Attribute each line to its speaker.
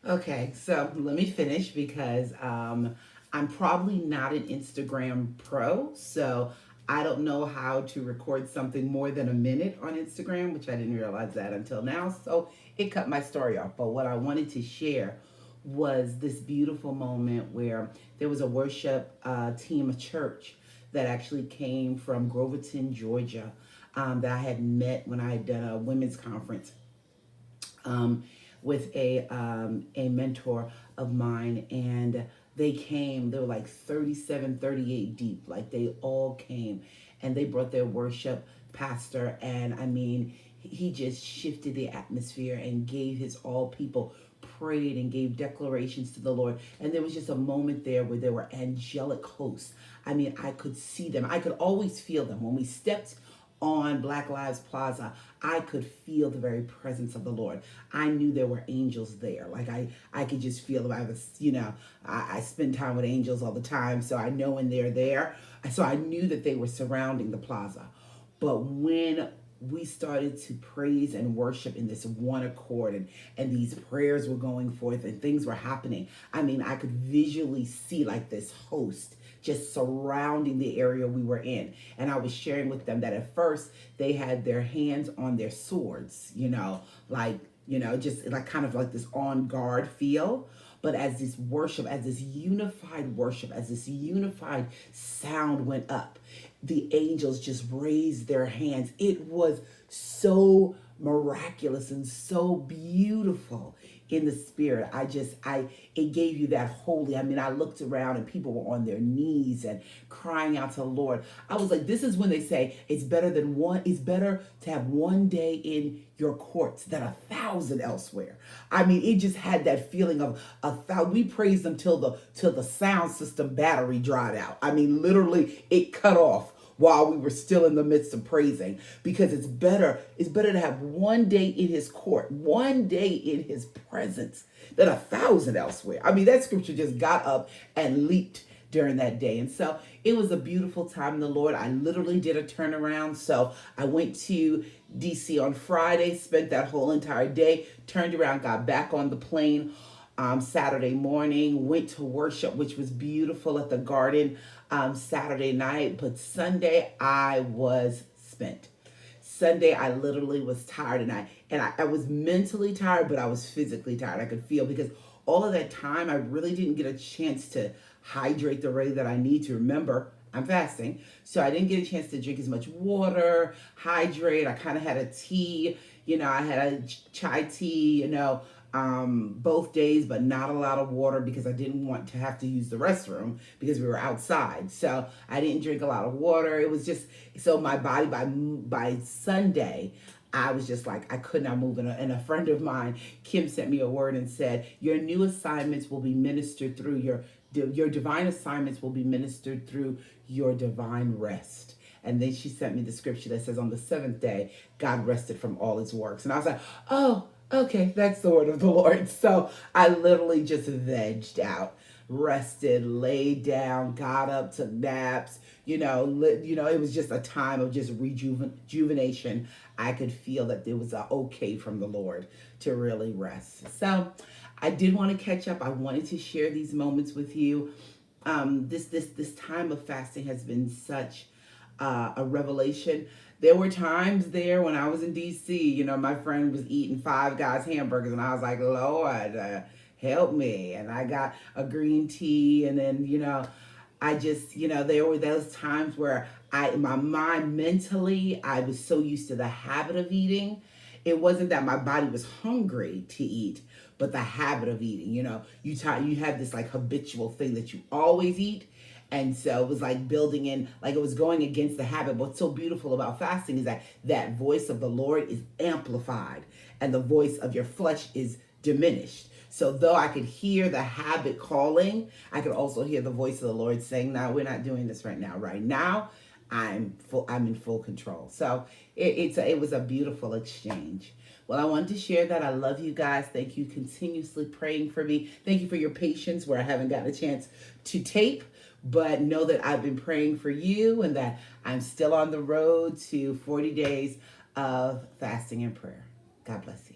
Speaker 1: Okay, so let me finish because I'm probably not an Instagram pro, so I don't know how to record something more than a minute on Instagram, which I didn't realize that until now. So it cut my story off. But what I wanted to share was this beautiful moment where there was a worship team, a church that actually came from Groverton, Georgia, that I had met when I had done a women's conference um, with a mentor of mine, and they came. They were like 37, 38 deep. Like they all came, and they brought their worship pastor, and I mean, he just shifted the atmosphere and gave his all. People prayed and gave declarations to the Lord, and there was just a moment there where there were angelic hosts. I mean, I could see them. I could always feel them when we stepped on Black Lives Plaza. I could feel the very presence of the Lord. I knew there were angels there. Like I could just feel them. I was, I spend time with angels all the time, so I know when they're there. So I knew that they were surrounding the plaza. But when we started to praise and worship in this one accord, and these prayers were going forth and things were happening. I mean, I could visually see like this host just surrounding the area we were in. And I was sharing with them that at first they had their hands on their swords, like, just like kind of like this on guard feel. But as this worship, as this unified worship, as this unified sound went up, the angels just raised their hands. It was so miraculous and so beautiful in the spirit. It gave you that holy. I mean, I looked around and people were on their knees and crying out to the Lord. I was like, this is when they say it's better to have one day in your courts than 1,000 elsewhere. I mean, it just had that feeling of 1,000. We praised them till the sound system battery dried out. I mean, literally it cut off while we were still in the midst of praising, because it's better to have one day in his court, one day in his presence, than 1,000 elsewhere. I mean, that scripture just got up and leaped during that day. And so it was a beautiful time in the Lord. I literally did a turnaround. So I went to DC on Friday, spent that whole entire day, turned around, got back on the plane Saturday morning, went to worship, which was beautiful at the garden Saturday night. But Sunday, I was spent. Sunday, I literally was tired, and I was mentally tired, but I was physically tired. I could feel, because all of that time, I really didn't get a chance to hydrate the way that I need to. Remember, I'm fasting, so I didn't get a chance to drink as much water, hydrate. I kind of had a tea, I had a chai tea, both days, but not a lot of water because I didn't want to have to use the restroom because we were outside. So I didn't drink a lot of water. It was just, so my body by Sunday, I was just like, I could not move. And a friend of mine, Kim, sent me a word and said, your new assignments will be ministered through your divine assignments will be ministered through your divine rest. And then she sent me the scripture that says, on the seventh day, God rested from all his works. And I was like, oh, okay, that's the word of the Lord. So I literally just vegged out, rested, laid down, got up, took naps. It was just a time of just rejuvenation. I could feel that there was a okay from the Lord to really rest. So I did want to catch up. I wanted to share these moments with you. This time of fasting has been such a revelation. There were times there when I was in DC, my friend was eating Five Guys hamburgers, and I was like, Lord, help me. And I got a green tea, and then, I just, there were those times where my mind mentally, I was so used to the habit of eating. It wasn't that my body was hungry to eat, but the habit of eating. You have this like habitual thing that you always eat. And so it was like building in, like it was going against the habit. What's so beautiful about fasting is that that voice of the Lord is amplified and the voice of your flesh is diminished. So though I could hear the habit calling, I could also hear the voice of the Lord saying, no, we're not doing this right now. Right now, I'm in full control. So it was a beautiful exchange. Well, I wanted to share that. I love you guys. Thank you continuously praying for me. Thank you for your patience where I haven't gotten a chance to tape, but know that I've been praying for you and that I'm still on the road to 40 days of fasting and prayer. God bless you.